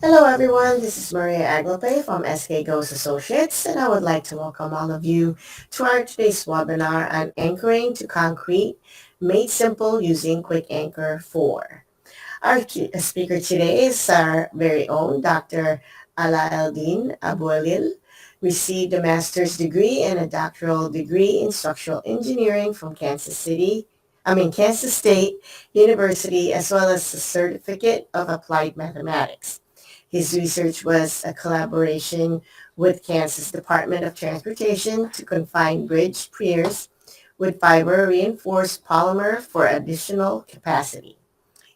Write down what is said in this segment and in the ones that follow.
Hello everyone, this is Maria Aglope from SK Ghosh Associates, and I would like to welcome all of you to our today's webinar on anchoring to concrete, made simple using Quick Anchor 4. Our speaker today is our very own Dr. AlaaEldin Abouelleil, received a master's degree and a doctoral degree in structural engineering from Kansas State University, as well as a certificate of applied mathematics. His research was a collaboration with Kansas Department of Transportation to confine bridge piers with fiber reinforced polymer for additional capacity.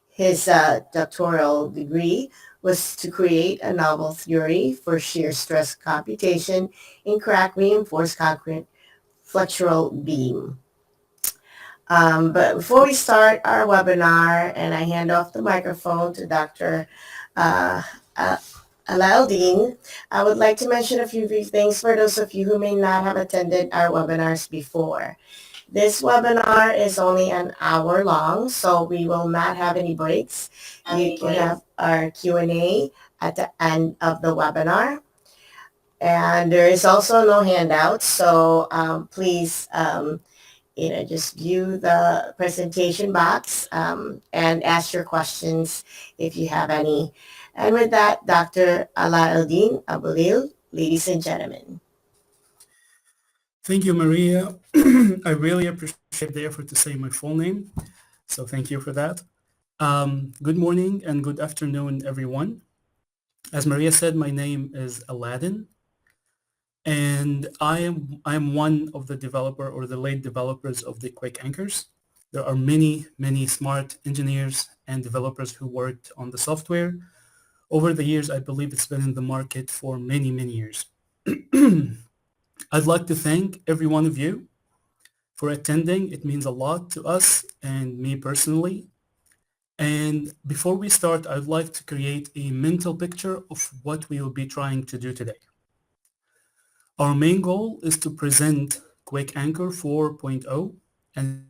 His doctoral degree was to create a novel theory for shear stress computation in crack reinforced concrete flexural beam. But before we start our webinar and I hand off the microphone to Dr. Uh, uh, Alaaeldin, I would like to mention a few brief things for those of you who may not have attended our webinars before. This webinar is only an hour long, so we will not have any breaks. You can have our Q&A at the end of the webinar. And there is also no handout, so please just view the presentation box and ask your questions if you have any. And with that, Dr. AlaaEldin Abouelleil, ladies and gentlemen. Thank you, Maria. I really appreciate the effort to say my full name, so thank you for that. Good morning and good afternoon, everyone. As Maria said, my name is Aladdin, and I am one of the developer or the late developers of the Quick Anchors. There are many smart engineers and developers who worked on the software. Over the years, I believe it's been in the market for many years. I'd like to thank every one of you for attending. It means a lot to us and me personally. And before we start, I'd like to create a mental picture of what we will be trying to do today. Our main goal is to present Quick Anchor 4.0 and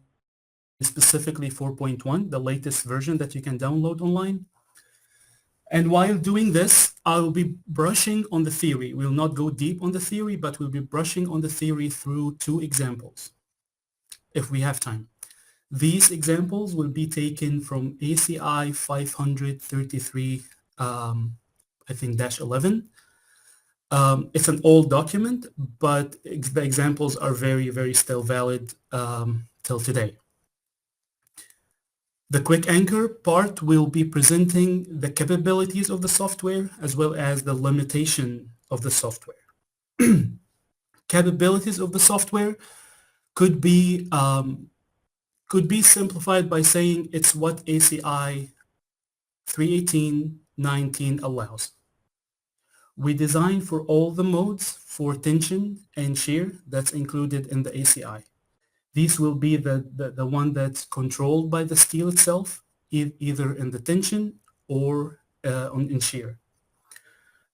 specifically 4.1, the latest version that you can download online. And while doing this, I will be brushing on the theory. We will not go deep on the theory, but we'll be brushing on the theory through two examples, if we have time. These examples will be taken from ACI 533, I think, -11. It's an old document, but the examples are very still valid till today. The Quick Anchor part will be presenting the capabilities of the software as well as the limitation of the software. Capabilities of the software could be simplified by saying it's what ACI 318.19 allows. We design for all the modes for tension and shear that's included in the ACI. These will be the one that's controlled by the steel itself, either in the tension or in shear,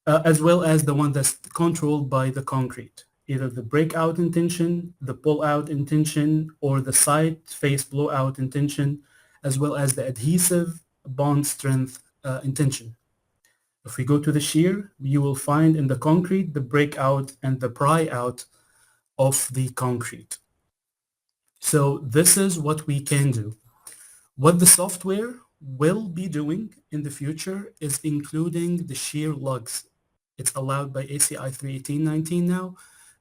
as well as the one that's controlled by the concrete, either the breakout in tension, the pull-out in tension, or the side face blowout in tension, as well as the adhesive bond strength in tension. If we go to the shear, you will find in the concrete the breakout and the pry out of the concrete. So this is what we can do. What the software will be doing in the future is including the shear lugs. It's allowed by ACI 318.19 now,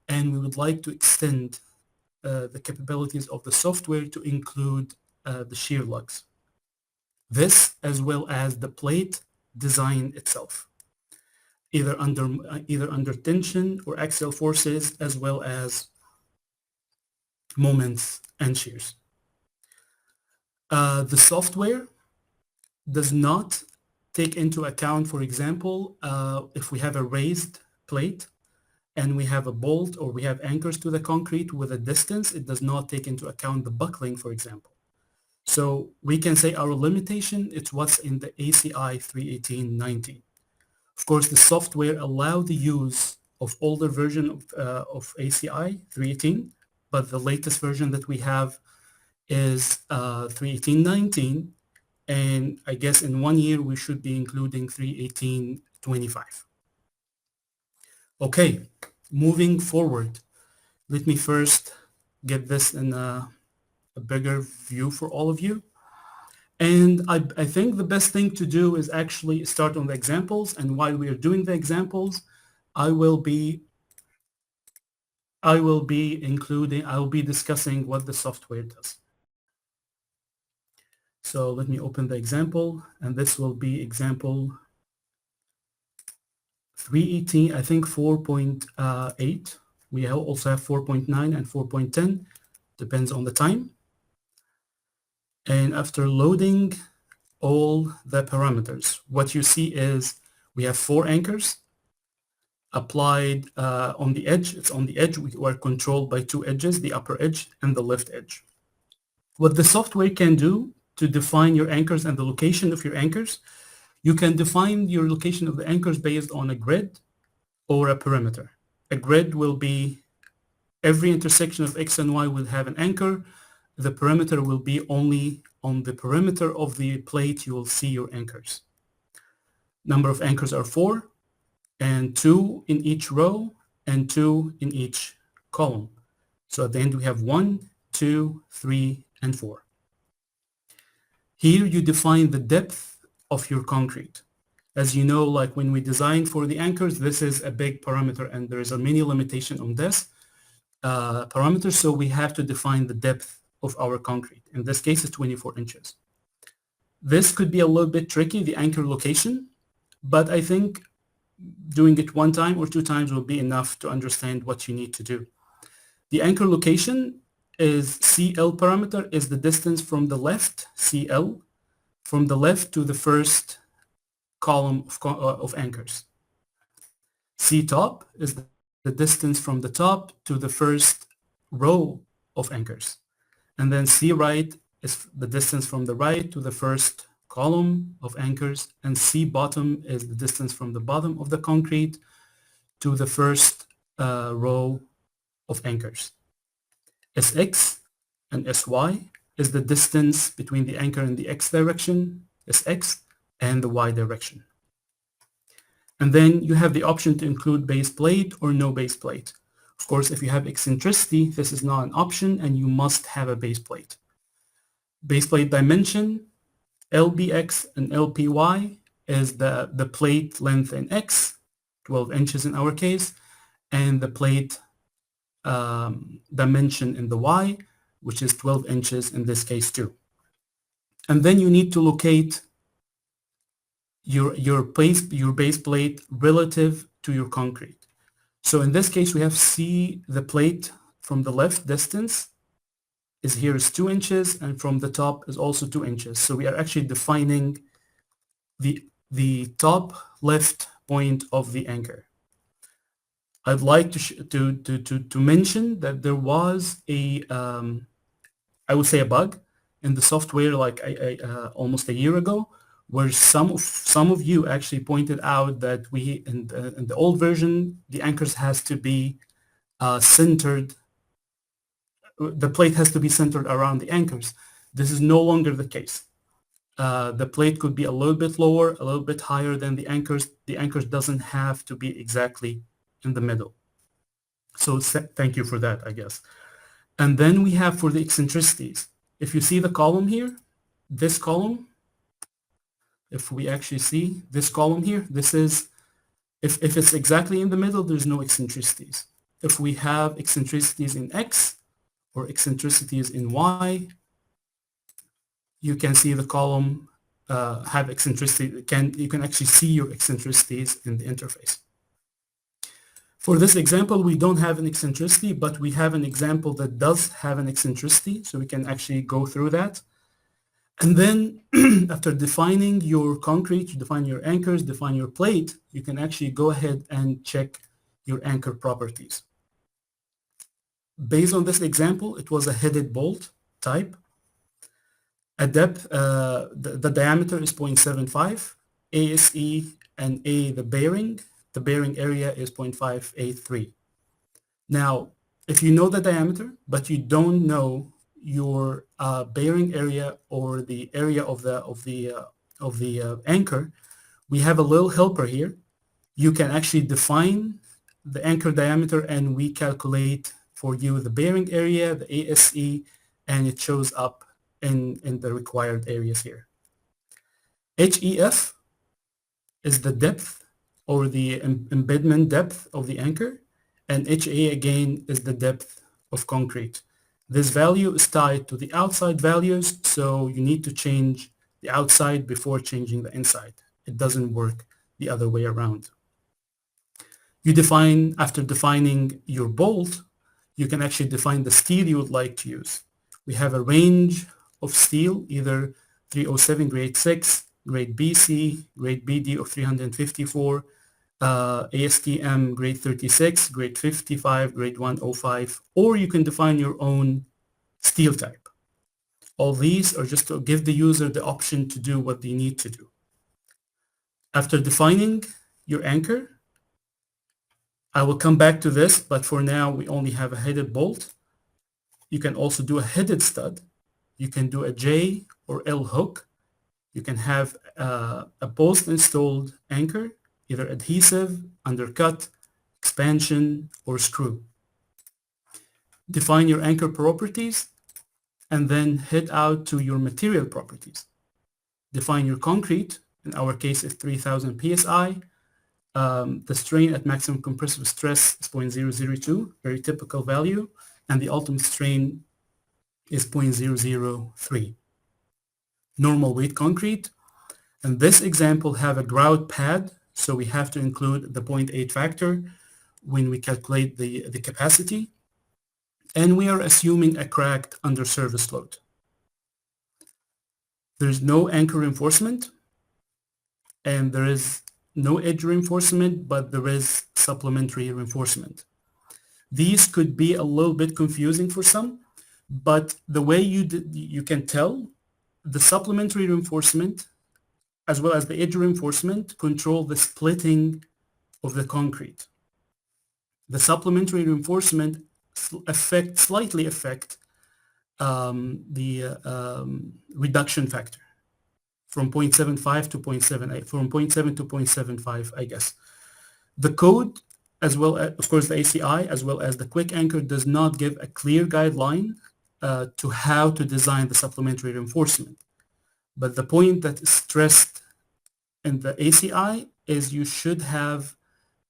and we would like to extend the capabilities of the software to include the shear lugs. This, as well as the plate design itself, either under tension or axial forces, as well as moments and shears. The software does not take into account, for example, if we have a raised plate and we have a bolt or we have anchors to the concrete with a distance, it does not take into account the buckling, for example. So we can say our limitation, it's what's in the ACI 318.19. Of course, the software allow the use of older version of ACI 318, but the latest version that we have is 318.19, and I guess in 1 year we should be including 318 25. Okay, moving forward, let me first get this in a bigger view for all of you. And I think the best thing to do is actually start on the examples. And while we are doing the examples, I will be discussing what the software does. So let me open the example, and this will be example 318, I think 4.8. We also have 4.9 and 4.10, depends on the time. And after loading all the parameters, what you see is we have 4 anchors applied on the edge. It's on the edge. We are controlled by 2 edges, the upper edge and the left edge. What the software can do to define your anchors and the location of your anchors, you can define your location of the anchors based on a grid or a perimeter. A grid will be every intersection of X and Y will have an anchor. The perimeter will be only on the perimeter of the plate you will see your anchors. Number of anchors are 4, and 2 in each row and 2 in each column. So at the end we have 1, 2, 3, and 4. Here you define the depth of your concrete. As you know, like when we design for the anchors, this is a big parameter and there is a many limitation on this parameter, so we have to define the depth of our concrete. In this case, it's 24 inches. This could be a little bit tricky, the anchor location, but I think doing it 1 time or 2 times will be enough to understand what you need to do. The anchor location is CL parameter, is the distance from the left, CL, from the left to the first column of anchors. C top is the distance from the top to the first row of anchors. And then C right is the distance from the right to the first column of anchors, and C bottom is the distance from the bottom of the concrete to the first row of anchors. SX and SY is the distance between the anchor in the X direction, SX, and the Y direction. And then you have the option to include base plate or no base plate. Of course, if you have eccentricity, this is not an option and you must have a base plate. Base plate dimension, LBX and LPY is the plate length in X, 12 inches in our case, and the plate dimension in the Y, which is 12 inches in this case too. And then you need to locate your base plate relative to your concrete. So in this case, we have C, the plate from the left distance is 2 inches, and from the top is also 2 inches. So we are actually defining the top left point of the anchor. I'd like to mention that there was I would say a bug in the software like almost a year ago, where some of you actually pointed out that in the old version the anchors has to be centered. The plate has to be centered around the anchors. This is no longer the case. The plate could be a little bit lower, a little bit higher than the anchors. The anchors doesn't have to be exactly in the middle. So thank you for that, I guess. And then we have for the eccentricities. If you see the column here, this column, if we actually see this column here, this is, if it's exactly in the middle, there's no eccentricities. If we have eccentricities in X or eccentricities in Y, you can see the column have eccentricity. You can actually see your eccentricities in the interface. For this example, we don't have an eccentricity, but we have an example that does have an eccentricity, so we can actually go through that. And then after defining your concrete, you define your anchors, define your plate, you can actually go ahead and check your anchor properties. Based on this example, it was a headed bolt type. A depth, the diameter is 0.75, ASE and A, the bearing area is 0.583. Now, if you know the diameter, but you don't know your bearing area or the area of the anchor, we have a little helper here you can actually define the anchor diameter, and we calculate for you the bearing area, the ASE, and it shows up in the required areas here. HEF is the depth or the embedment depth of the anchor, and HA again is the depth of concrete. This value is tied to the outside values, so you need to change the outside before changing the inside. It doesn't work the other way around. You define, after defining your bolt, you can actually define the steel you would like to use. We have a range of steel, either 307 grade 6, grade BC, grade BD of 354, ASTM grade 36, grade 55, grade 105, or you can define your own steel type. All these are just to give the user the option to do what they need to do. After defining your anchor, I will come back to this, but for now we only have a headed bolt. You can also do a headed stud. You can do a J or L hook. You can have a post-installed anchor, either adhesive, undercut, expansion, or screw. Define your anchor properties and then head out to your material properties. Define your concrete. In our case, it's 3000 psi. The strain at maximum compressive stress is 0.002, very typical value, and the ultimate strain is 0.003. Normal weight concrete. And this example have a grout pad, so we have to include the 0.8 factor when we calculate the capacity. And we are assuming a cracked under service load. There's no anchor reinforcement, and there is no edge reinforcement, but there is supplementary reinforcement. These could be a little bit confusing for some, but the way you can tell, the supplementary reinforcement as well as the edge reinforcement control the splitting of the concrete. The supplementary reinforcement slightly affect the reduction factor from 0.75 to 0.78, from 0.7 to 0.75, I guess. The code, as well as, of course, the ACI, as well as the quick anchor, does not give a clear guideline to how to design the supplementary reinforcement. But the point that is stressed in the ACI is you should have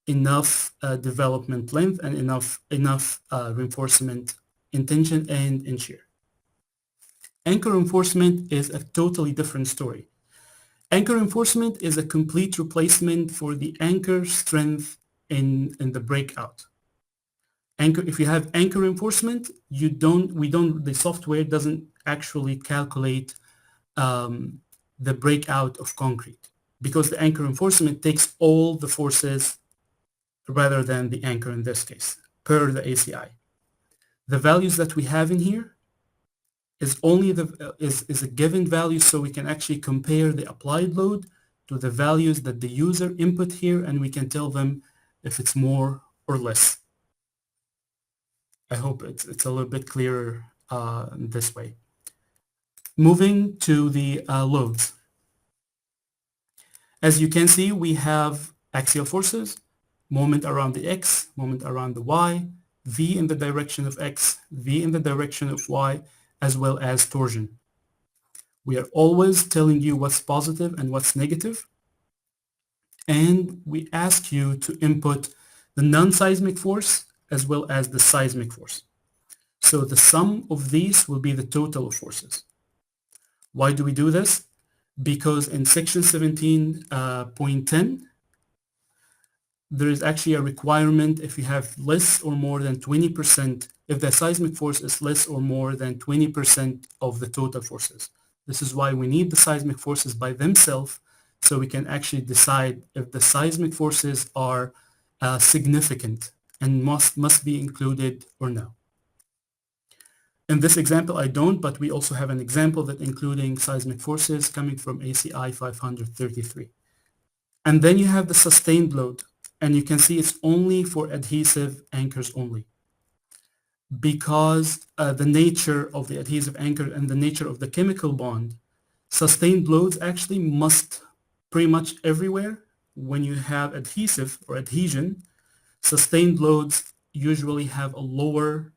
enough development length and enough reinforcement in tension and in shear. Anchor reinforcement is a totally different story. Anchor reinforcement is a complete replacement for the anchor strength in the breakout. If you have anchor reinforcement, the software doesn't actually calculate the breakout of concrete, because the anchor reinforcement takes all the forces rather than the anchor in this case, per the ACI. The values that we have in here is only is a given value, so we can actually compare the applied load to the values that the user input here, and we can tell them if it's more or less. I hope it's a little bit clearer this way. Moving to the loads. As you can see, we have axial forces, moment around the X, moment around the Y, V in the direction of X, V in the direction of Y, as well as torsion. We are always telling you what's positive and what's negative, and we ask you to input the non-seismic force as well as the seismic force. So the sum of these will be the total of forces. Why do we do this? Because in section 17.10, there is actually a requirement if you have less or more than 20%, if the seismic force is less or more than 20% of the total forces. This is why we need the seismic forces by themselves, so we can actually decide if the seismic forces are significant and must be included or no. In this example, I don't, but we also have an example that including seismic forces coming from ACI 533. And then you have the sustained load, and you can see it's only for adhesive anchors only. Because the nature of the adhesive anchor and the nature of the chemical bond, sustained loads actually must pretty much everywhere when you have adhesive or adhesion, sustained loads usually have a lower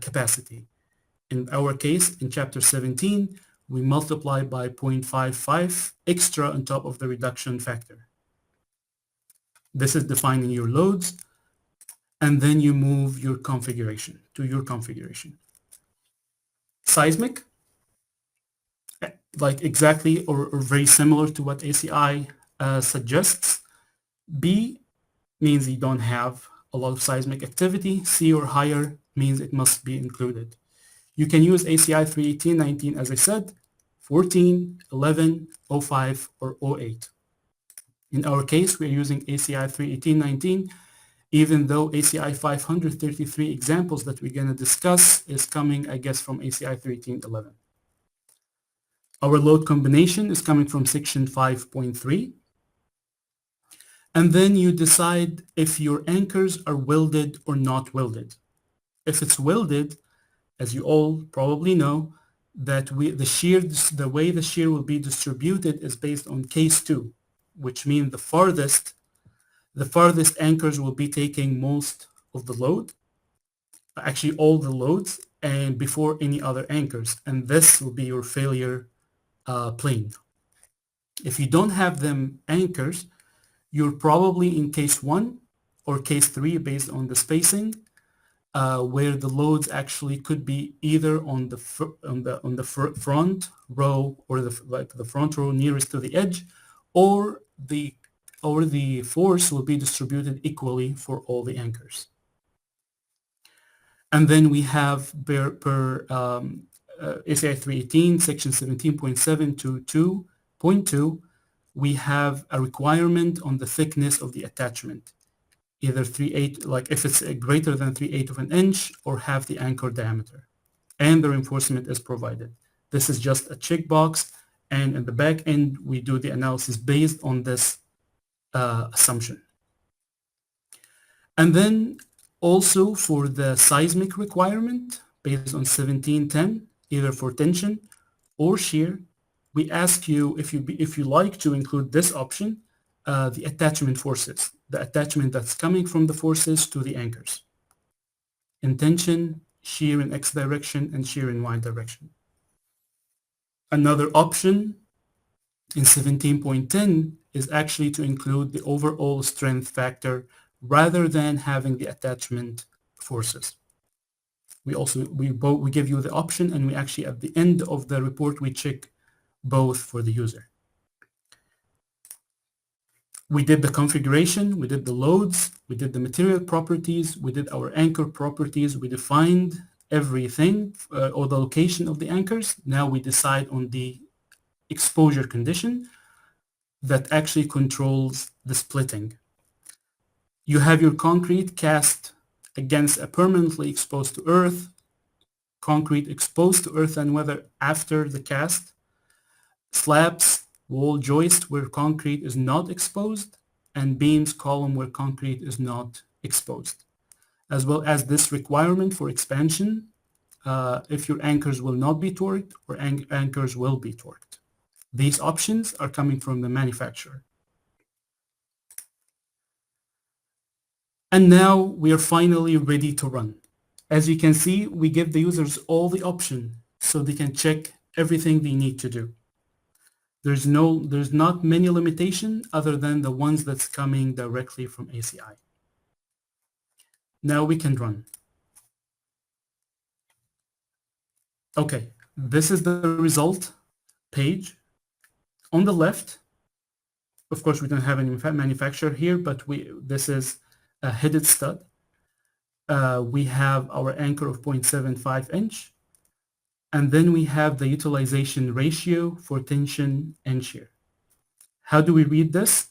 capacity. In our case, in chapter 17, we multiply by 0.55 extra on top of the reduction factor. This is defining your loads, and then you move your configuration to your configuration. Seismic, like exactly or very similar to what ACI suggests. B means you don't have a lot of seismic activity. C or higher means it must be included. You can use ACI 318, 19, as I said, 14, 11, 05, or 08. In our case, we're using ACI 318, 19, even though ACI 533 examples that we're going to discuss is coming, I guess, from ACI 318, 11. Our load combination is coming from section 5.3. And then you decide if your anchors are welded or not welded. If it's welded, as you all probably know, that the way the shear will be distributed is based on case 2, which means the farthest anchors will be taking most of the load, actually all the loads, and before any other anchors. And this will be your failure plane. If you don't have them anchors, you're probably in case 1 or case 3 based on the spacing, where the loads actually could be either on the front row or the front row nearest to the edge, or the force will be distributed equally for all the anchors. And then we have per ACI 318 section 17.7 to 2.2, we have a requirement on the thickness of the attachment, either 3/8, like if it's greater than 3/8 of an inch, or half the anchor diameter, and the reinforcement is provided. This is just a checkbox, and in the back end, we do the analysis based on this assumption. And then also for the seismic requirement, based on 1710, either for tension or shear, we ask you if you like to include this option, the attachment forces, the attachment that's coming from the forces to the anchors. In tension, shear in X direction and shear in Y direction. Another option in 17.10 is actually to include the overall strength factor rather than having the attachment forces. We give you the option, and we actually at the end of the report we check both for the user. We did the configuration, we did the loads, we did the material properties, we did our anchor properties, we defined everything, or the location of the anchors. Now we decide on the exposure condition that actually controls the splitting. You have your concrete cast against a permanently exposed to earth, concrete exposed to earth and weather after the cast, slabs, wall joist where concrete is not exposed, and beams column where concrete is not exposed, as well as this requirement for expansion, if your anchors will not be torqued or anchors will be torqued. These options are coming from the manufacturer. And now we are finally ready to run. As you can see, we give the users all the options so they can check everything they need to do. There's not many limitations other than the ones that's coming directly from ACI. Now we can run. Okay, this is the result page. On the left, of course, we don't have any manufacturer here, but this is a headed stud. We have our anchor of 0.75 inch. And then we have the utilization ratio for tension and shear. How do we read this?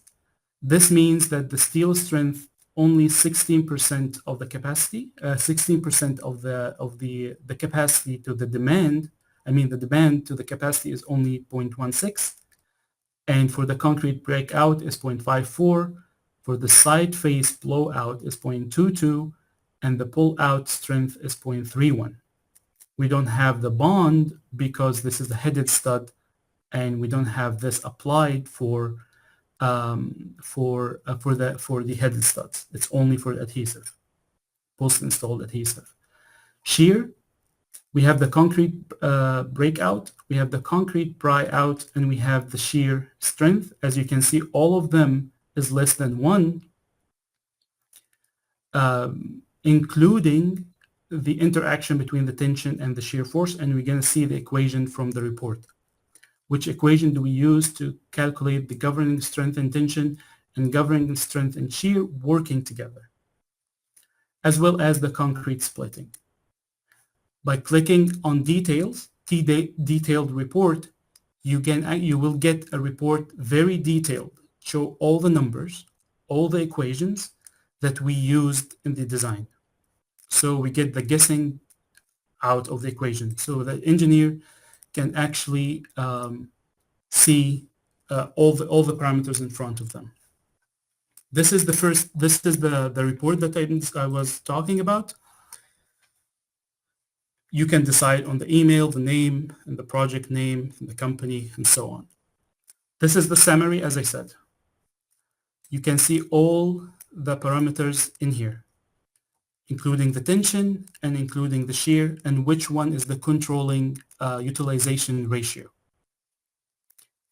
This means that the steel strength only 16% of the capacity, 16% of the capacity to the demand. I mean, the demand to the capacity is only 0.16. And for the concrete breakout is 0.54. For the side face blowout is 0.22. And the pull out strength is 0.31. We don't have the bond because this is the headed stud, and we don't have this applied for for the headed studs. It's only for the adhesive, post-installed adhesive. Shear, we have the concrete breakout, we have the concrete pry out, and we have the shear strength. As you can see, all of them is less than 1, including the interaction between the tension and the shear force, and we're going to see the equation from the report. Which equation do we use to calculate the governing strength and tension and governing strength and shear working together, as well as the concrete splitting. By clicking on details, detailed report, you will get a report very detailed, show all the numbers, all the equations that we used in the design. So we get the guessing out of the equation. So the engineer can actually see all the parameters in front of them. This is the report that I was talking about. You can decide on the email, the name, and the project name, and the company, and so on. This is the summary, as I said. You can see all the parameters in here, including the tension and including the shear, and which one is the controlling utilization ratio.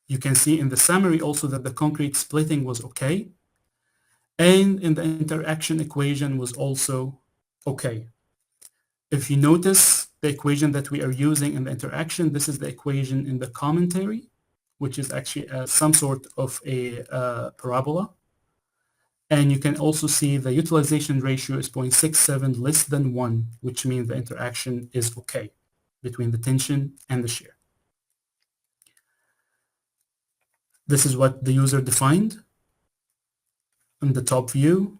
You can see in the summary also that the concrete splitting was okay, and in the interaction equation was also okay. If you notice the equation that we are using in the interaction, this is the equation in the commentary, which is actually some sort of a parabola. And you can also see the utilization ratio is 0.67 less than 1, which means the interaction is okay between the tension and the shear. This is what the user defined on the top view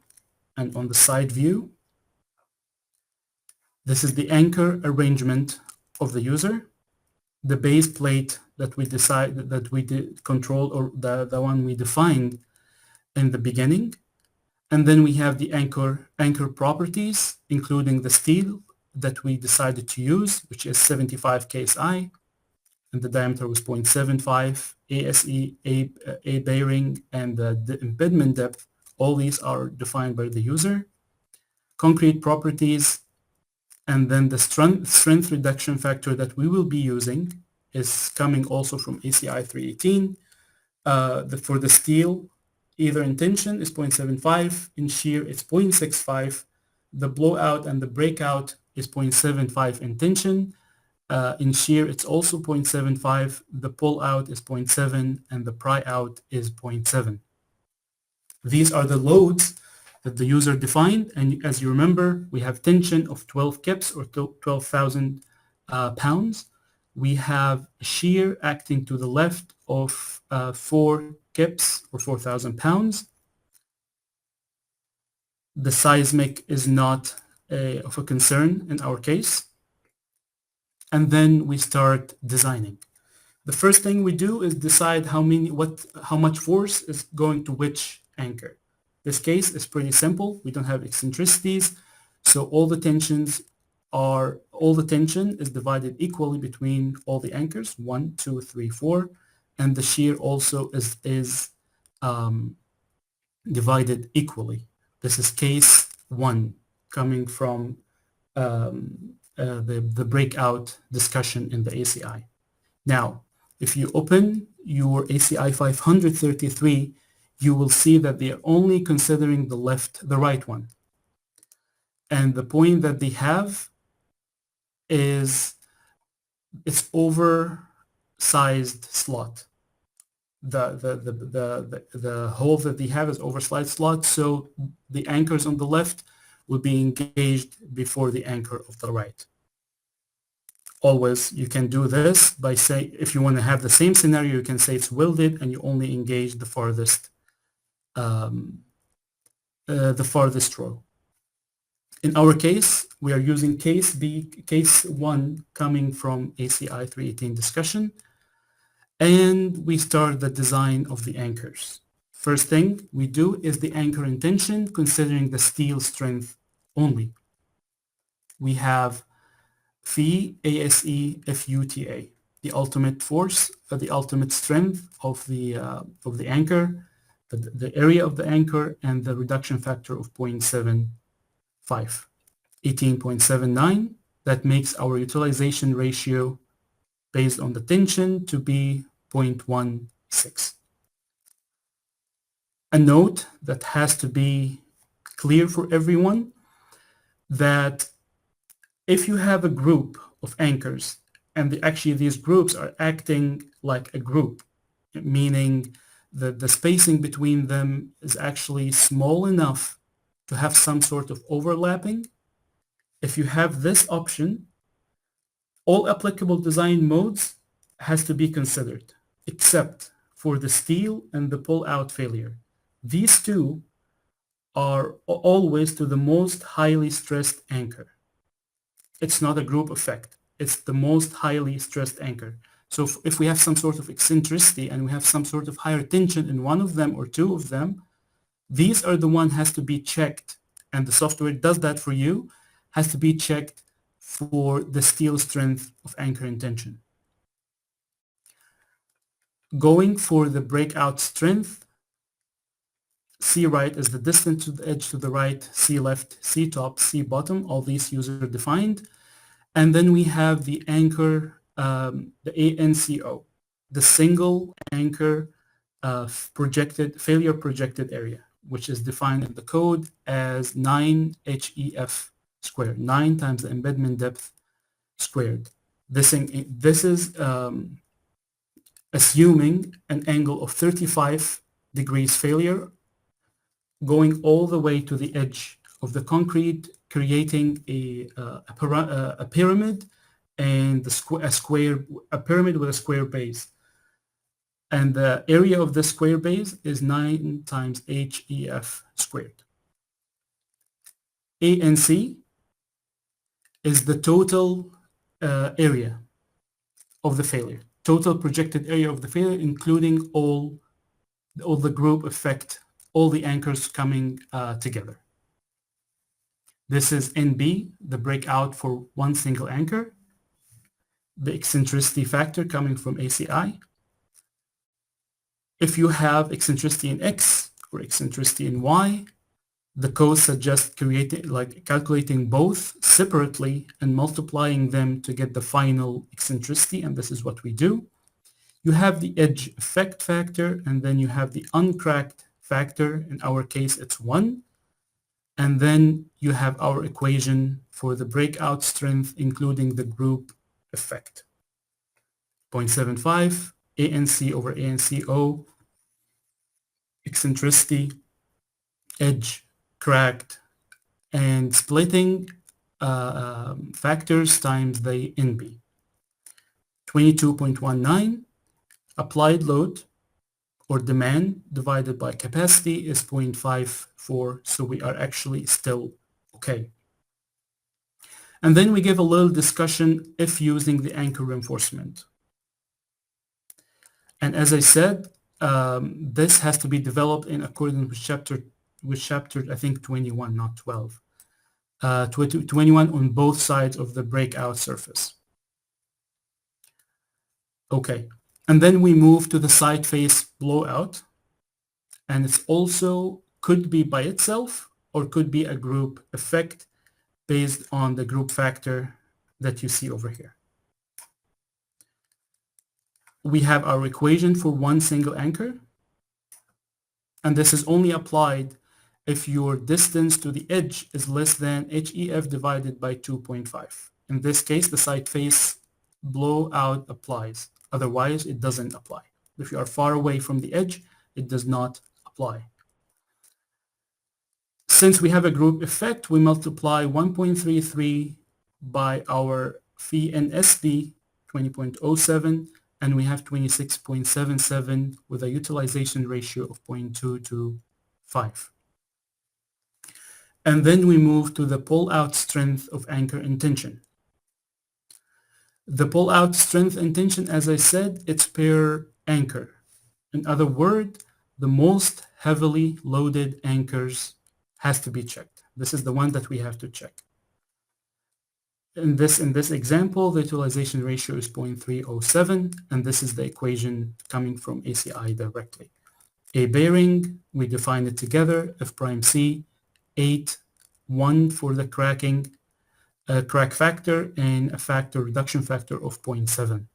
and on the side view. This is the anchor arrangement of the user. The base plate that we decided that we did control, or the one we defined in the beginning. And then we have the anchor properties, including the steel that we decided to use, which is 75 KSI, and the diameter was 0.75, ASE, A bearing, and the embedment depth. All these are defined by the user. Concrete properties, and then the strength reduction factor that we will be using is coming also from ACI 318. For the steel, either in tension is 0.75, in shear it's 0.65. The blowout and the breakout is 0.75 in tension. In shear it's also 0.75. The pull out is 0.7 and the pry out is 0.7. These are the loads that the user defined, and as you remember, we have tension of 12 kips or 12,000 pounds. We have shear acting to the left of 4 kips or 4,000 pounds. The seismic is not of a concern in our case. And then we start designing. The first thing we do is decide how much force is going to which anchor. This case is pretty simple. We don't have eccentricities, so all the tension is divided equally between all the anchors, 1, 2, 3, 4, and the shear also is divided equally. This is case 1 coming from the breakout discussion in the ACI. Now, if you open your ACI 533, you will see that they are only considering the right one. And the point that they have is it's oversized slot. The hole that they have is oversized slot, so the anchors on the left will be engaged before the anchor of the right. Always, you can do this by saying, if you want to have the same scenario, you can say it's welded and you only engage the farthest row. In our case, we are using case 1 coming from ACI 318 discussion, and we start the design of the anchors. First thing we do is the anchor in tension, considering the steel strength only. We have Phi ASE FUTA, the ultimate force, the ultimate strength of the anchor, the area of the anchor, and the reduction factor of 0.75, 18.79. That makes our utilization ratio based on the tension to be 0.16. A note that has to be clear for everyone, that if you have a group of anchors and actually these groups are acting like a group, meaning that the spacing between them is actually small enough to have some sort of overlapping, if you have this option, all applicable design modes has to be considered, except for the steel and the pull-out failure. These two are always to the most highly stressed anchor. It's not a group effect. It's the most highly stressed anchor. So if we have some sort of eccentricity and we have some sort of higher tension in one of them or two of them, these are the one has to be checked. And the software does that for you, has to be checked for the steel strength of anchor and tension. Going for the breakout strength, C right is the distance to the edge to the right, C left, C top, C bottom, all these user defined. And then we have the anchor, the ANCO, the single anchor failure projected area, which is defined in the code as 9 HEF squared, 9 times the embedment depth squared. This is assuming an angle of 35 degrees failure going all the way to the edge of the concrete, creating a pyramid and a pyramid with a square base. And the area of the square base is 9 times HEF squared. ANC is the total area of the failure, total projected area of the failure, including all the group effect, all the anchors coming together. This is NB, the breakout for one single anchor, the eccentricity factor coming from ACI. If you have eccentricity in X or eccentricity in Y, the code suggests calculating both separately and multiplying them to get the final eccentricity, and this is what we do. You have the edge effect factor, and then you have the uncracked factor. In our case, it's 1. And then you have our equation for the breakout strength, including the group effect. 0.75 ANC over ANCO, eccentricity, edge, cracked, and splitting factors times the NB. 22.19, applied load or demand divided by capacity is 0.54, so we are actually still okay. And then we give a little discussion if using the anchor reinforcement. And as I said, this has to be developed in accordance with chapter, I think 21, not 12. 21 on both sides of the breakout surface. Okay, and then we move to the side face blowout, and it's also could be by itself or could be a group effect based on the group factor that you see over here. We have our equation for one single anchor, and this is only applied if your distance to the edge is less than HEF divided by 2.5. In this case, the side face blowout applies. Otherwise, it doesn't apply. If you are far away from the edge, it does not apply. Since we have a group effect, we multiply 1.33 by our phi NSD 20.07, and we have 26.77 with a utilization ratio of 0.225. And then we move to the pull-out strength of anchor and tension. The pull-out strength and tension, as I said, it's per anchor. In other words, the most heavily loaded anchors has to be checked. This is the one that we have to check. In this example, the utilization ratio is 0.307, and this is the equation coming from ACI directly. A bearing, we define it together, F prime C, 8, 1 for the cracking, crack factor, and a factor, reduction factor of 0.7.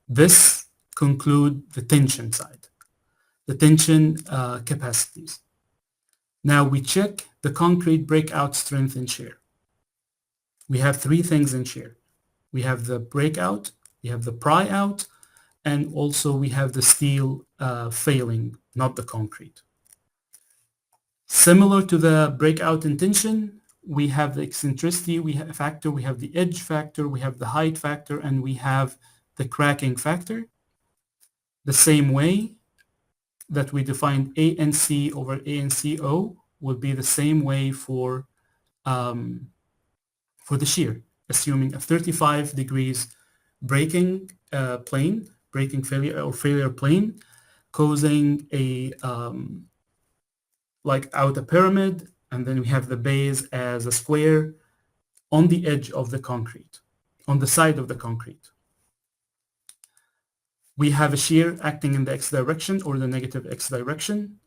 This conclude the tension side, the tension capacities. Now we check the concrete breakout strength and shear. We have three things in shear. We have the breakout, we have the pry out, and also we have the steel failing, not the concrete. Similar to the breakout in tension, we have the eccentricity factor, we have the edge factor, we have the height factor, and we have the cracking factor. The same way that we defined ANC over ANCO will be the same way for the shear, assuming a 35 degrees breaking plane, breaking failure or failure plane, causing a like out a pyramid, and then we have the base as a square on the edge of the concrete, on the side of the concrete. We have a shear acting in the x direction or the negative x direction.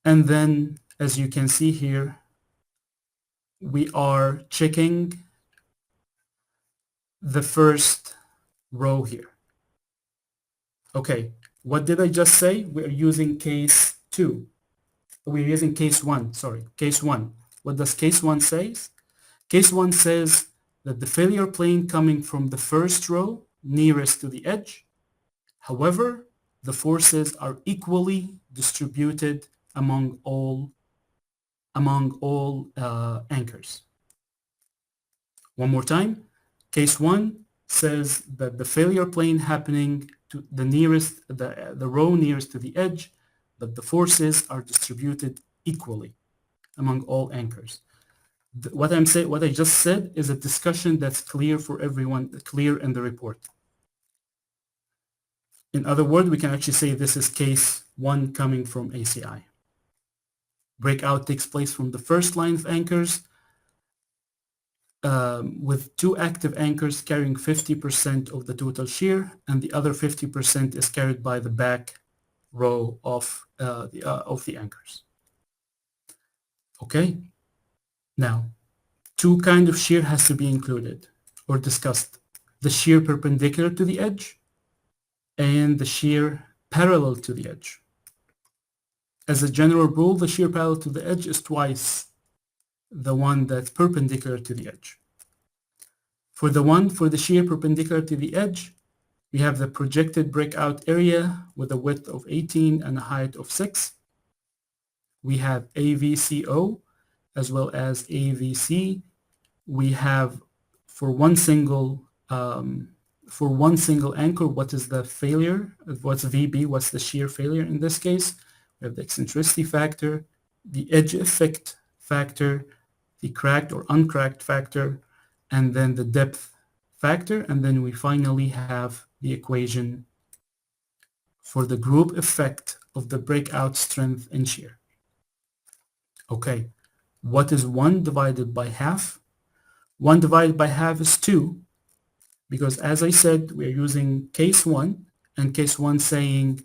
And then, as you can see here, we are checking the first row here. Okay, what did I just say? We're using case 2. We're using case 1, sorry, case 1. What does case 1 say? Case 1 says that the failure plane coming from the first row nearest to the edge. However, the forces are equally distributed among all anchors. One more time, case 1 says that the failure plane happening to the row nearest to the edge, but the forces are distributed equally among all anchors. What I just said is a discussion that's clear for everyone, clear in the report. In other words, we can actually say this is case 1 coming from ACI. Breakout takes place from the first line of anchors with 2 active anchors carrying 50% of the total shear, and the other 50% is carried by the back row of the anchors. Okay. Now, 2 kinds of shear has to be included or discussed. The shear perpendicular to the edge and the shear parallel to the edge. As a general rule, the shear parallel to the edge is twice the one that's perpendicular to the edge. For the shear perpendicular to the edge, we have the projected breakout area with a width of 18 and a height of 6. We have AVCO as well as AVC. We have for one single anchor, what is the failure? What's VB? What's the shear failure in this case? We have the eccentricity factor, the edge effect factor, the cracked or uncracked factor, and then the depth factor. And then we finally have the equation for the group effect of the breakout strength and shear. Okay, what is 1 divided by half? 1 divided by half is 2, because as I said, we're using case 1, and case 1 saying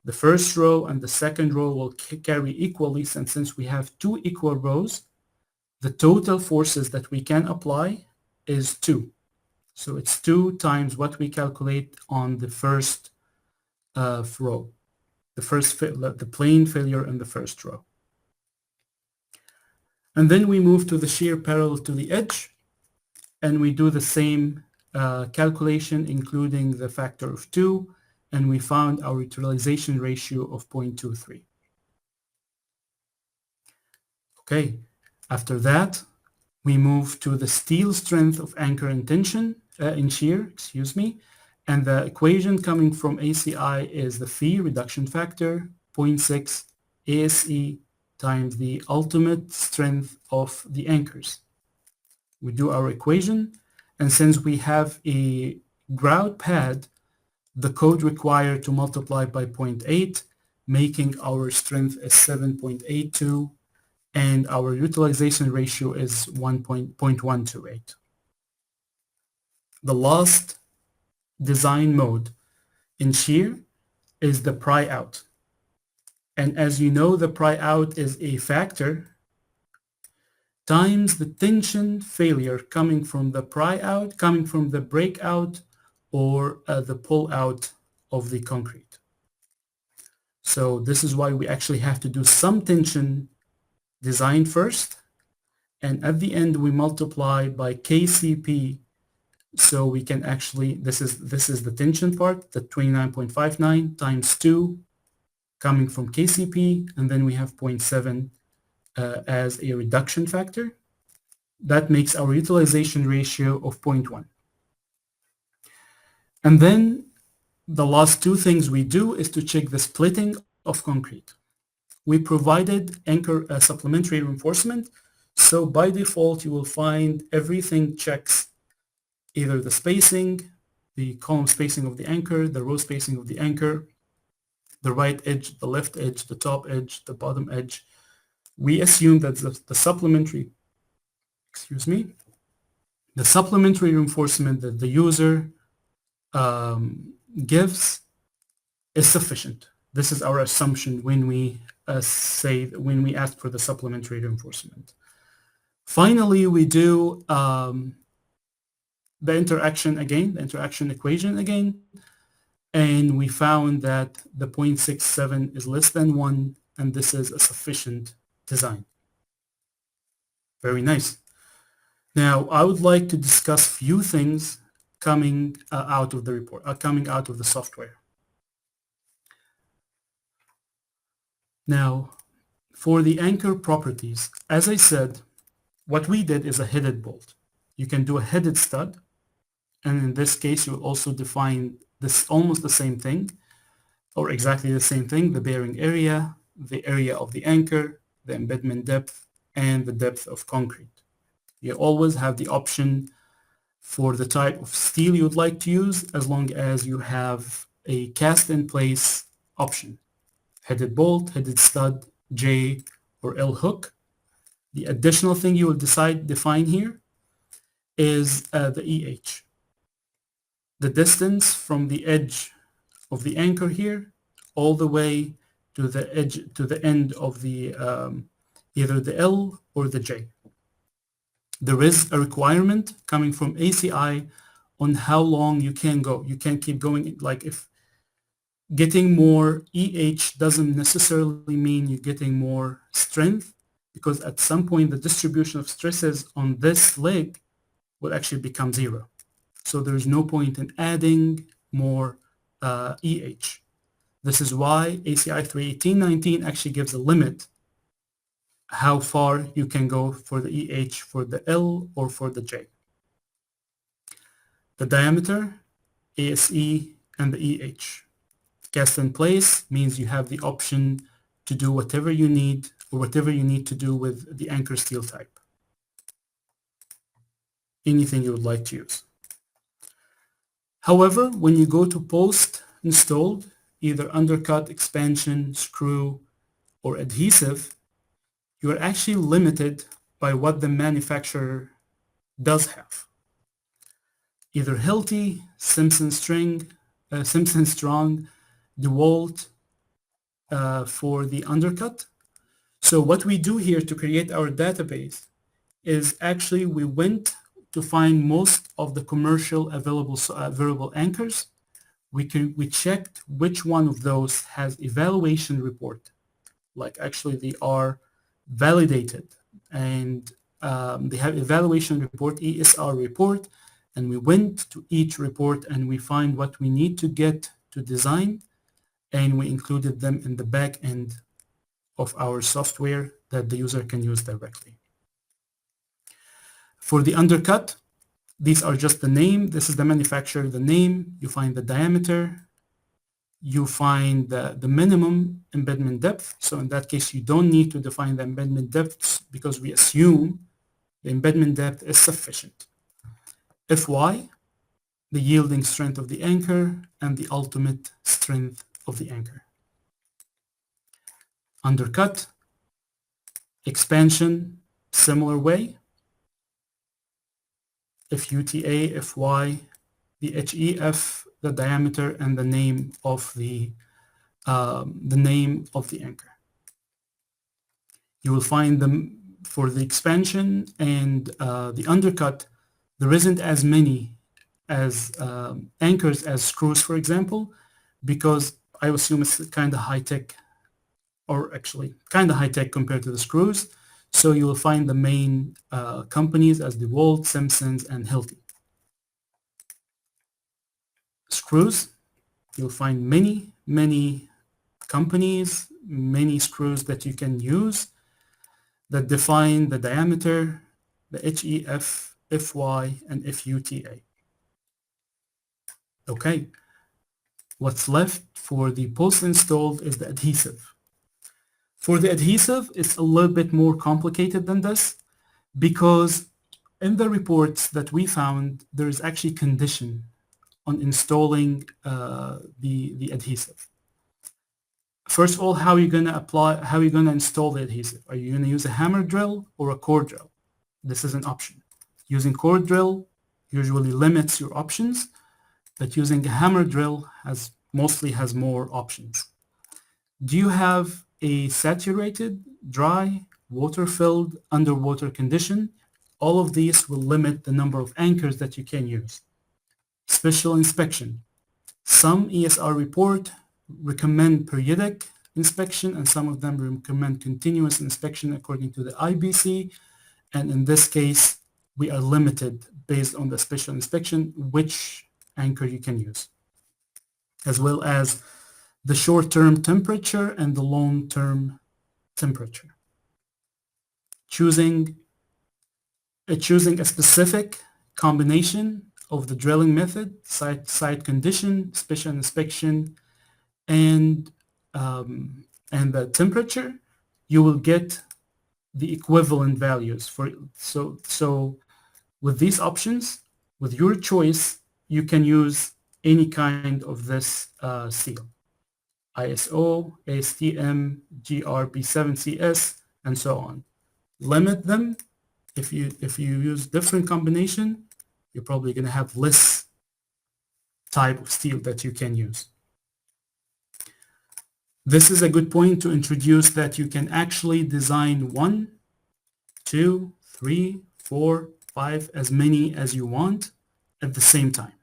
the first row and the second row will carry equally, and since we have 2 equal rows, the total forces that we can apply is 2. So it's 2 times what we calculate on the first row, the plane failure in the first row. And then we move to the shear parallel to the edge, and we do the same calculation, including the factor of 2, and we found our utilization ratio of 0.23. Okay, after that, we move to the steel strength of anchor and tension, in shear, and the equation coming from ACI is the phi reduction factor, 0.6 ASE times the ultimate strength of the anchors. We do our equation, and since we have a grout pad, the code required to multiply by 0.8, making our strength is 7.82, and our utilization ratio is 1.128. The last design mode in shear is the pry out. And as you know, the pry out is a factor times the tension failure coming from the pry out, coming from the breakout or the pull out of the concrete. So this is why we actually have to do some tension design first, and at the end we multiply by KCP, so we can actually, this is the tension part, the 29.59 times 2 coming from KCP, and then we have 0.7 as a reduction factor. That makes our utilization ratio of 0.1. And then the last two things we do is to check the splitting of concrete. We provided anchor supplementary reinforcement, so by default you will find everything checks either the spacing, the column spacing of the anchor, the row spacing of the anchor, the right edge, the left edge, the top edge, the bottom edge. We assume that the supplementary, the supplementary reinforcement that the user gives is sufficient. This is our assumption when we when we ask for the supplementary reinforcement. Finally, we do the interaction again, the interaction equation again, and we found that the 0.67 is less than 1, and this is a sufficient design. Very nice. Now, I would like to discuss few things coming out of the report, coming out of the software. Now, for the anchor properties, as I said, what we did is a headed bolt. You can do a headed stud, and in this case, you will also define this almost the same thing, or exactly the same thing, the bearing area, the area of the anchor, the embedment depth, and the depth of concrete. You always have the option for the type of steel you would like to use, as long as you have a cast-in-place option. Headed bolt, headed stud, J or L hook. The additional thing you will define here is the EH. The distance from the edge of the anchor here all the way to the edge, to the end of the either the L or the J. There is a requirement coming from ACI on how long you can go. You can't keep going. Like, if getting more EH doesn't necessarily mean you're getting more strength, because at some point the distribution of stresses on this leg will actually become 0. So there's no point in adding more EH. This is why ACI 318.19 actually gives a limit how far you can go for the EH for the L or for the J. The diameter, ASE, and the EH. Cast in place means you have the option to do whatever you need or whatever you need to do with the anchor steel type. Anything you would like to use. However, when you go to post-installed, either undercut, expansion, screw, or adhesive, you are actually limited by what the manufacturer does have. Either Hilti, Simpson Strong, DeWalt for the undercut. So what we do here to create our database is actually we went to find most of the commercial available anchors. We checked which one of those has evaluation report, like actually they are validated, and they have evaluation report, ESR report, and we went to each report and we find what we need to get to design, and we included them in the back end of our software that the user can use directly. For the undercut, these are just the name. This is the manufacturer, the name. You find the diameter. You find the minimum embedment depth. So in that case, you don't need to define the embedment depths because we assume the embedment depth is sufficient. Fy, the yielding strength of the anchor, and the ultimate strength of the anchor. Undercut, expansion, similar way. FUTA, Fy, the HEF, the diameter, and the name of the the name of the anchor. You will find them for the expansion and the undercut. There isn't as many as anchors as screws, for example, because I assume it's kind of high-tech, or actually kind of high-tech compared to the screws. So you will find the main companies as DeWalt, Simpsons, and Hilti. Screws, you'll find many companies, many screws that you can use that define the diameter, the HEF, FY, and FUTA. Okay, what's left for the post-installed is the adhesive. For the adhesive, it's a little bit more complicated than this because in the reports that we found, there is actually condition on installing the adhesive. First of all, how are you going to install the adhesive? Are you going to use a hammer drill or a core drill? This is an option. Using core drill usually limits your options, but using a hammer drill mostly has more options. Do you have a saturated, dry, water-filled, underwater condition? All of these will limit the number of anchors that you can use. Special inspection. Some ESR report recommend periodic inspection and some of them recommend continuous inspection according to the IBC. And in this case, we are limited based on the special inspection which anchor you can use, as well as the short-term temperature and the long-term temperature. Choosing a specific combination of the drilling method, site condition, special inspection, and the temperature, you will get the equivalent values for. So with these options, with your choice, you can use any kind of this seal. ISO, ASTM, GRB7CS, and so on. Limit them. If you use different combination, you're probably going to have less type of steel that you can use. This is a good point to introduce that you can actually design 1, 2, 3, 4, 5, as many as you want at the same time.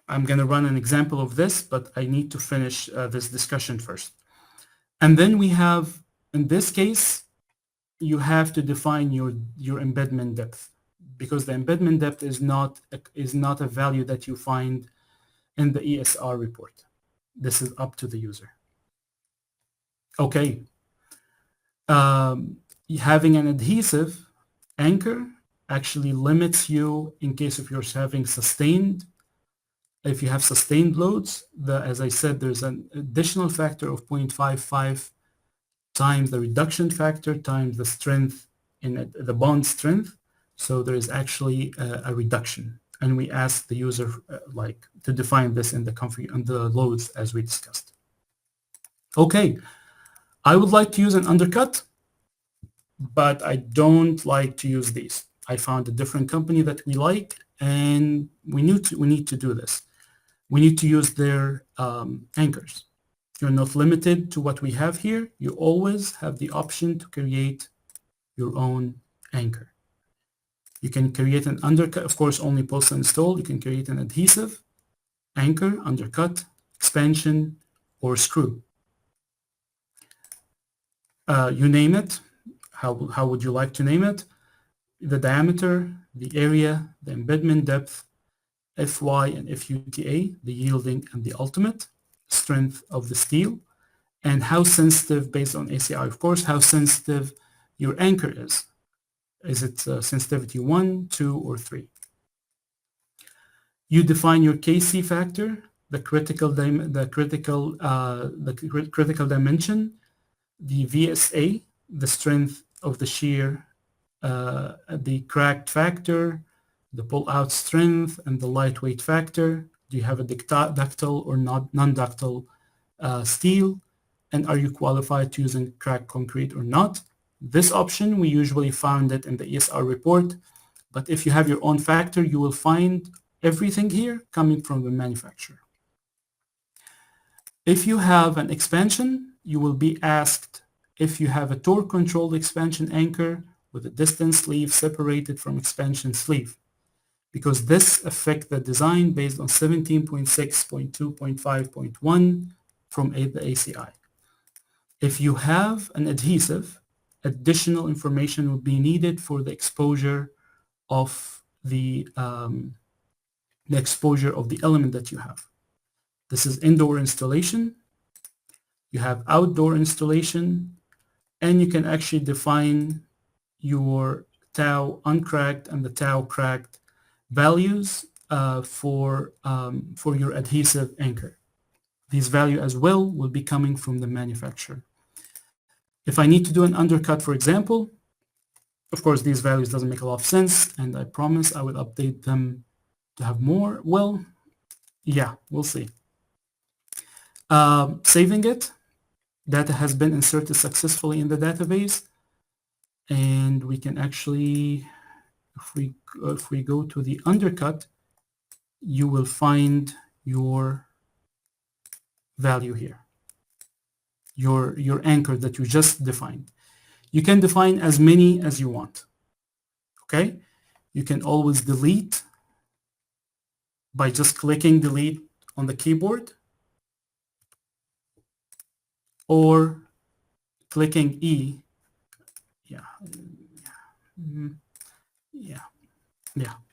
I'm going to run an example of this, but I need to finish this discussion first. And then we have, in this case, you have to define your embedment depth, because the embedment depth is not a value that you find in the ESR report. This is up to the user. Okay. Having an adhesive anchor actually limits you in case if you're having sustained. If you have sustained loads, as I said, there's an additional factor of 0.55 times the reduction factor times the strength in the bond strength. So there is actually a reduction. And we asked the user to define this in the loads as we discussed. Okay, I would like to use an undercut, but I don't like to use these. I found a different company that we like, and we need to do this. We need to use their anchors. You're not limited to what we have here. You always have the option to create your own anchor. You can create an undercut, of course, only post-install. You can create an adhesive, anchor, undercut, expansion, or screw. You name it. How would you like to name it? The diameter, the area, the embedment depth, Fy and Futa, the yielding and the ultimate strength of the steel, and how sensitive, based on ACI, of course, how sensitive your anchor is. Is it sensitivity 1, 2, or 3? You define your KC factor, the critical dimension, the VSA, the strength of the shear, the cracked factor, the pull-out strength, and the lightweight factor. Do you have a ductile or non-ductile steel? And are you qualified to using cracked concrete or not? This option, we usually found it in the ESR report, but if you have your own factor, you will find everything here coming from the manufacturer. If you have an expansion, you will be asked if you have a torque-controlled expansion anchor with a distance sleeve separated from expansion sleeve, because this affects the design based on 17.6.2.5.1 from the ACI. If you have an adhesive, additional information will be needed for the exposure of the element that you have. This is indoor installation. You have outdoor installation, and you can actually define your tau uncracked and the tau cracked values for your adhesive anchor. These values as well will be coming from the manufacturer. If I need to do an undercut, for example, of course, these values doesn't make a lot of sense, and I promise I will update them to have more. Well, yeah, we'll see. Saving it. Data has been inserted successfully in the database, and we can actually, if we go to the undercut, you will find your value here, your anchor that you just defined. You can define as many as you want. Okay, you can always delete by just clicking delete on the keyboard, or clicking E.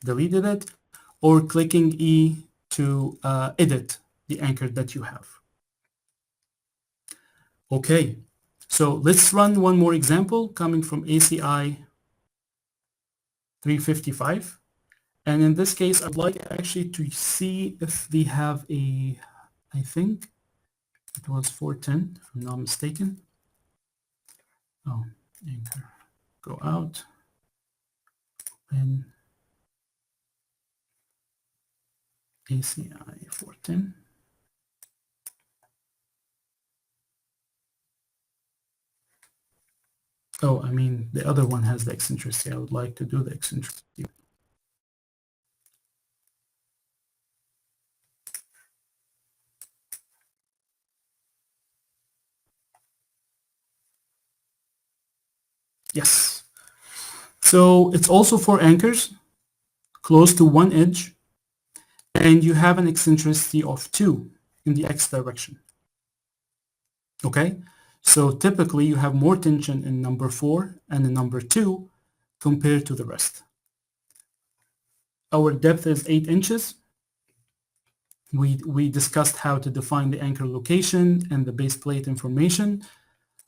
Deleted it, or clicking E to edit the anchor that you have. Okay, so let's run one more example coming from ACI 355. And in this case, I'd like actually to see if they have a, I think it was 410, if I'm not mistaken. Oh, anchor, go out, and ACI 410. Oh, I mean, the other one has the eccentricity. I would like to do the eccentricity. Yes. So it's also for anchors close to one edge, and you have an eccentricity of 2 in the x direction. Okay, so typically you have more tension in number 4 and in number 2 compared to the rest. Our depth is 8 inches. We discussed how to define the anchor location and the base plate information.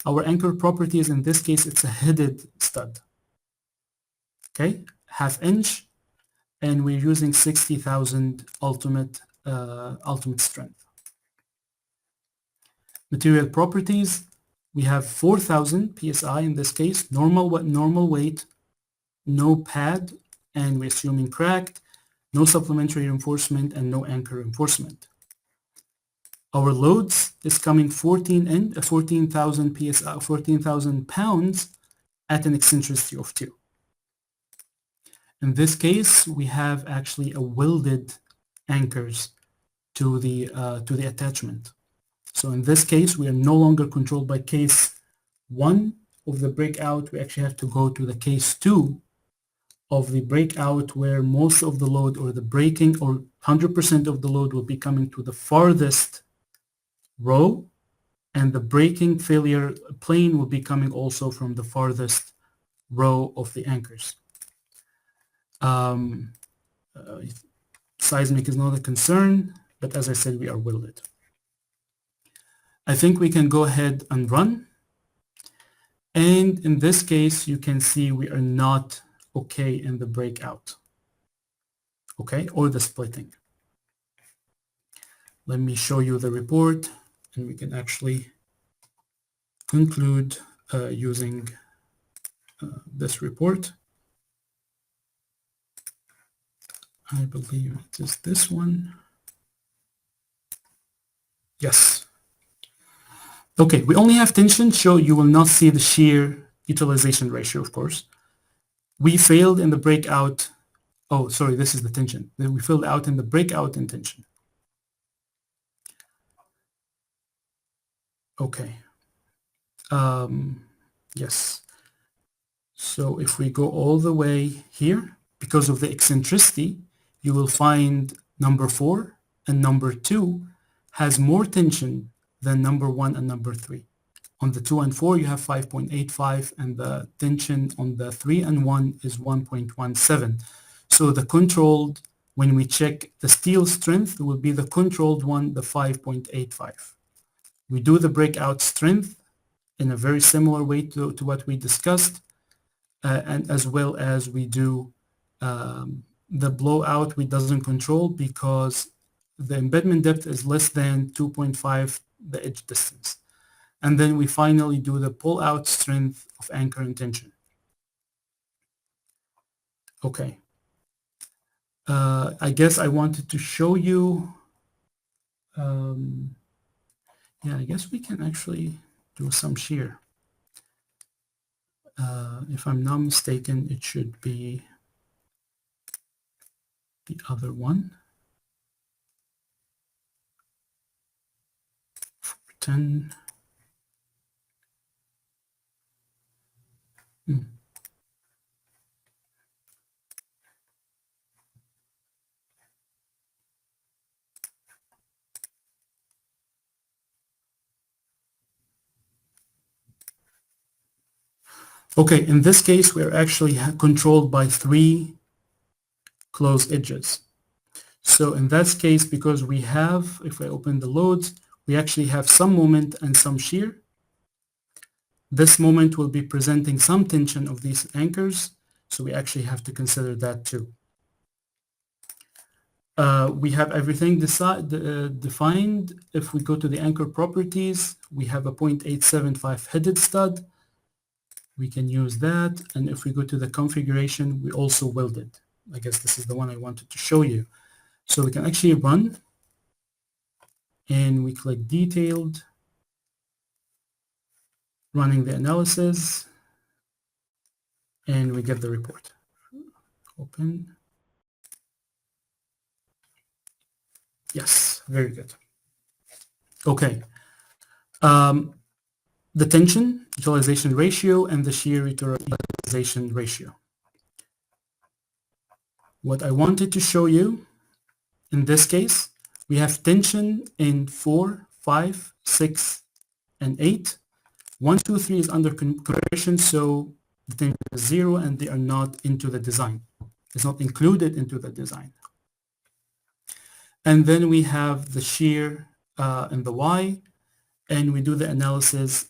Our anchor properties, in this case, it's a headed stud. Okay, half inch, and we're using 60,000 ultimate strength. Material properties, we have 4,000 psi in this case, normal weight, no pad, and we're assuming cracked, no supplementary reinforcement, and no anchor reinforcement. Our loads is coming 14,000 psi, 14,000 pounds at an eccentricity of 2. In this case, we have actually a welded anchors to the attachment. So in this case, we are no longer controlled by case 1 of the breakout. We actually have to go to the case 2 of the breakout, where most of the load, or the breaking, or 100% of the load will be coming to the farthest row, and the breaking failure plane will be coming also from the farthest row of the anchors. Seismic is not a concern, but as I said, we are welded. I think we can go ahead and run. And in this case, you can see we are not okay in the breakout, okay, or the splitting. Let me show you the report, and we can actually conclude using this report. I believe it is this one. Yes. Okay, we only have tension, so you will not see the shear utilization ratio, of course. We failed in the breakout. Oh, sorry, this is the tension. We failed out in the breakout in tension. Okay. Yes. So if we go all the way here, because of the eccentricity, you will find number 4 and number 2 has more tension than number 1 and number 3. On the 2 and 4, you have 5.85, and the tension on the 3 and 1 is 1.17. So the controlled, when we check the steel strength, will be the controlled one, the 5.85. We do the breakout strength in a very similar way to what we discussed, and as well as we do the blowout, we doesn't control because the embedment depth is less than 2.5 the edge distance. And then we finally do the pull-out strength of anchor and tension. Okay. I guess I wanted to show you, yeah, I guess we can actually do some shear. If I'm not mistaken, it should be the other one. 10. Okay, in this case, we're actually controlled by 3 closed edges. So in that case, because we have, if I open the loads, we actually have some moment and some shear. This moment will be presenting some tension of these anchors, so we actually have to consider that too. We have everything defined. If we go to the anchor properties, we have a 0.875 headed stud. We can use that. And if we go to the configuration, we also welded. I guess this is the one I wanted to show you. So we can actually run, and we click detailed, running the analysis, and we get the report. Open. Yes, very good. Okay. The tension utilization ratio and the shear utilization ratio. What I wanted to show you, in this case, we have tension in 4, 5, 6, and 8. 1, 2, 3 is under compression, so the tension is 0 and they are not into the design. It's not included into the design. And then we have the shear in the Y, and we do the analysis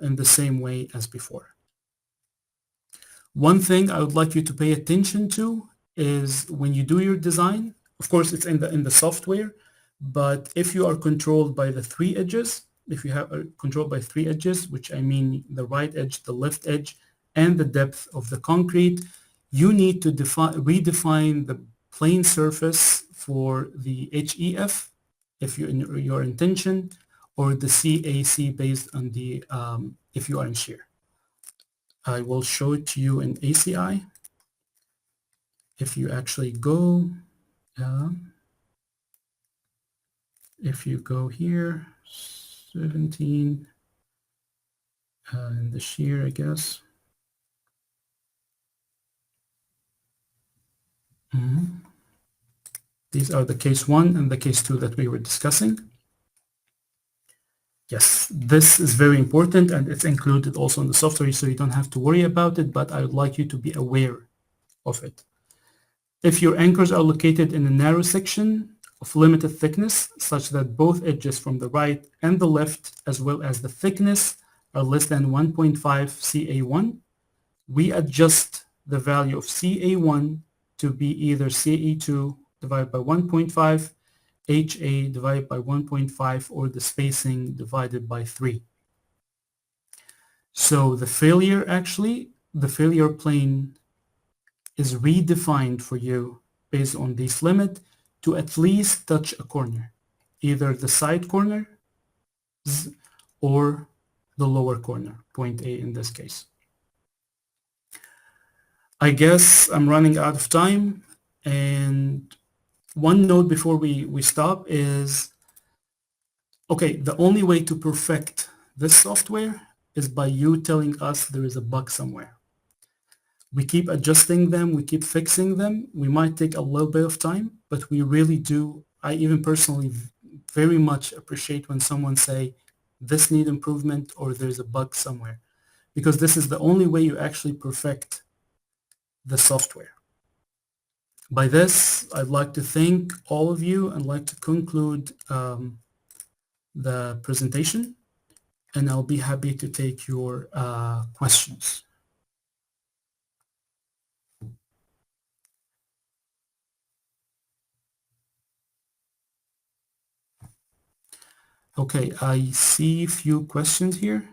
in the same way as before. One thing I would like you to pay attention to is when you do your design, of course it's in the software, but if you are controlled by the 3 edges, if you have controlled by 3 edges, which I mean the right edge, the left edge, and the depth of the concrete, you need to redefine the plane surface for the HEF if you're in your intention, or the CAC based on the if you are in shear. I will show it to you in ACI. If you actually go, if you go here, 17, and the shear, I guess. These are the case 1 and the case 2 that we were discussing. Yes, this is very important, and it's included also in the software, so you don't have to worry about it, but I would like you to be aware of it. If your anchors are located in a narrow section of limited thickness, such that both edges from the right and the left, as well as the thickness, are less than 1.5 CA1, we adjust the value of CA1 to be either CA2 divided by 1.5, HA divided by 1.5, or the spacing divided by 3. So the failure plane is redefined for you based on this limit to at least touch a corner, either the side corner or the lower corner, point A in this case. I guess I'm running out of time, and one note before we stop is, okay, the only way to perfect this software is by you telling us there is a bug somewhere. We keep adjusting them, we keep fixing them. We might take a little bit of time, but we really do. I even personally very much appreciate when someone say this need improvement or there's a bug somewhere, because this is the only way you actually perfect the software. By this, I'd like to thank all of you and like to conclude the presentation, and I'll be happy to take your questions. Okay, I see a few questions here.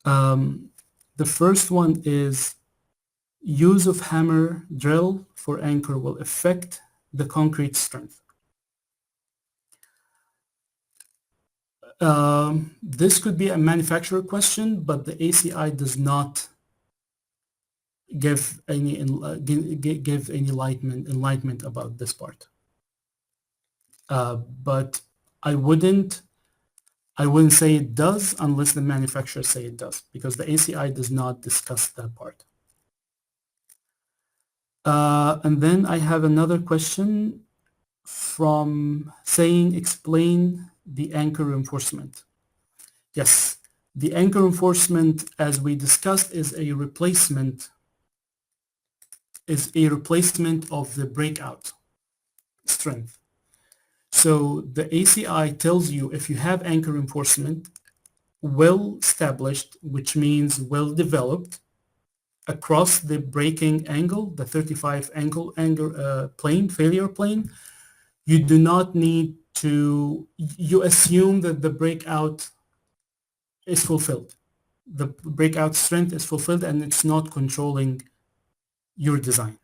The first one is, use of hammer drill for anchor will affect the concrete strength. This could be a manufacturer question, but the ACI does not give any enlightenment about this part. But I wouldn't say it does unless the manufacturer say it does, because the ACI does not discuss that part. And then I have another question from saying, explain the anchor reinforcement. Yes, the anchor reinforcement, as we discussed, is a replacement of the breakout strength. So the ACI tells you if you have anchor reinforcement well established, which means well developed, across the breaking angle, the 35 angle plane, failure plane, you do not need to, you assume that the breakout is fulfilled. The breakout strength is fulfilled and it's not controlling your design.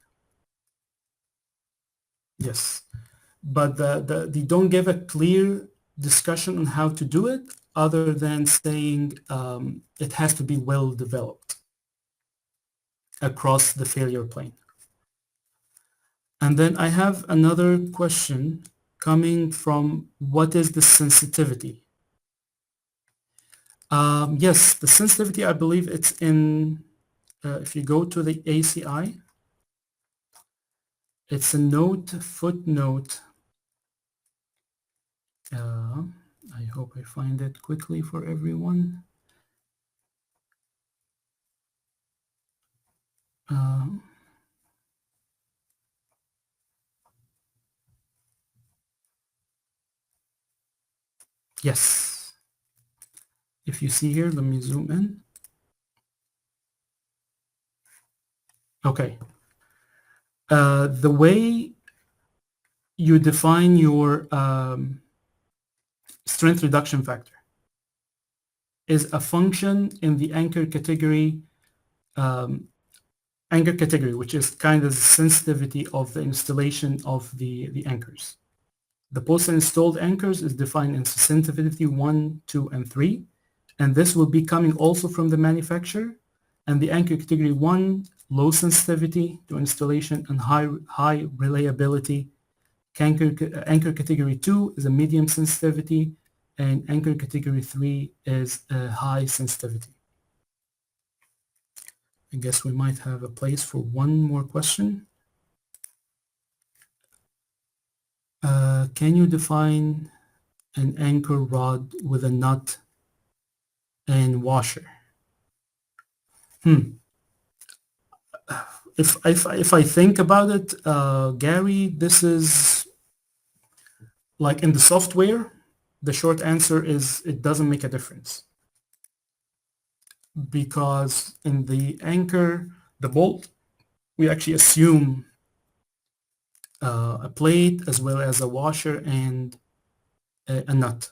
Yes. But they don't give a clear discussion on how to do it other than saying it has to be well developed across the failure plane. And then I have another question coming from, what is the sensitivity? Yes, the sensitivity, I believe it's in, if you go to the ACI, it's a footnote. I hope I find it quickly for everyone. Yes. If you see here, let me zoom in. Okay. The way you define your strength reduction factor is a function in the anchor category, which is kind of the sensitivity of the installation of the anchors. The post-installed anchors is defined in sensitivity 1, 2, and 3, and this will be coming also from the manufacturer. And the anchor category 1, low sensitivity to installation and high reliability. Anchor category 2 is a medium sensitivity, and anchor category 3 is a high sensitivity. I guess we might have a place for one more question. Can you define an anchor rod with a nut and washer? If I think about it, Gary, this is like in the software, the short answer is it doesn't make a difference. Because in the anchor, the bolt, we actually assume a plate as well as a washer and a nut.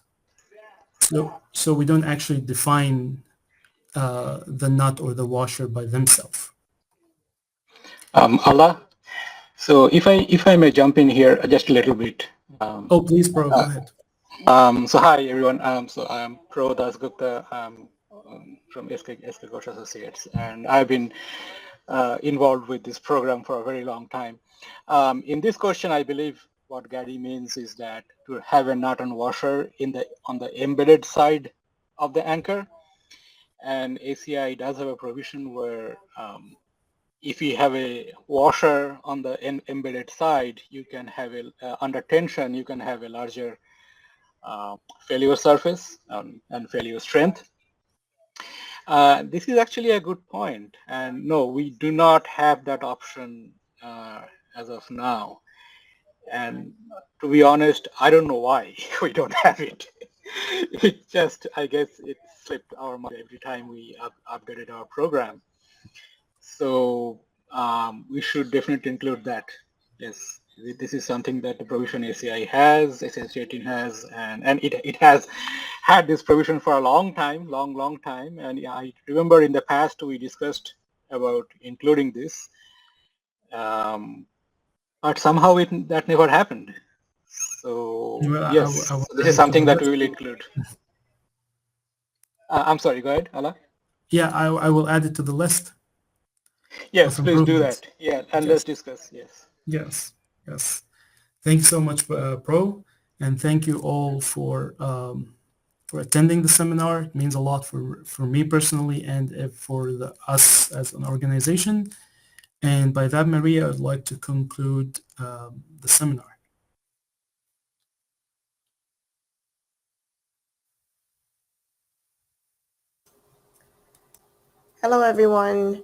So we don't actually define the nut or the washer by themselves. Alaa, so if I may jump in here just a little bit. Oh, please, bro, go ahead. So hi everyone. So I'm Pro Dasgupta from SK Ghosh Associates, and I've been involved with this program for a very long time. In this question, I believe what Gary means is that to have a nut and washer on the embedded side of the anchor. And ACI does have a provision where if you have a washer on the embedded side, you can have under tension, you can have a larger failure surface and failure strength. This is actually a good point. And no, we do not have that option as of now. And to be honest, I don't know why we don't have it. It just, I guess it slipped our mind every time we updated our program. So we should definitely include that. Yes, this is something that the provision ACI has, SS18 has, and it has had this provision for a long time, long time. And yeah, I remember in the past we discussed about including this, but somehow that never happened. So Well, yes, I will so this add is it to the something that we list. will include. I'm sorry, go ahead, Alaa. Yeah, I will add it to the list Yes, of please do improvements. that. Yeah, and Yes, let's discuss. Yes. yes, yes. Thank you so much, Pro, and thank you all for attending the seminar. It means a lot for me personally and for us as an organization. And by that, Maria, I'd like to conclude the seminar. Hello, everyone.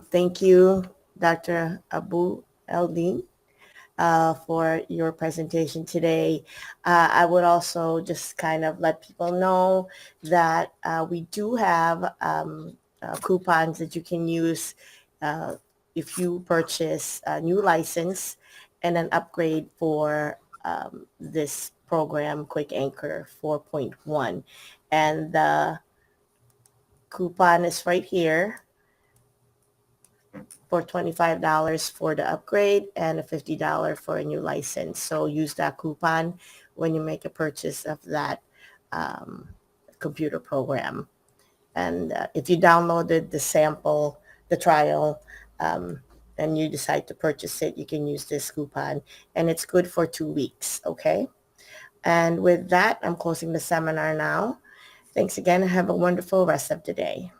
Thank you, Dr. Abouellein, for your presentation today. I would also just kind of let people know that we do have coupons that you can use if you purchase a new license and an upgrade for this program, Quick Anchor 4.1. And the coupon is right here for $25 for the upgrade and a $50 for a new license. So use that coupon when you make a purchase of that computer program. And if you downloaded the sample, the trial, and you decide to purchase it, you can use this coupon. And it's good for 2 weeks, okay? And with that, I'm closing the seminar now. Thanks again and have a wonderful rest of the day.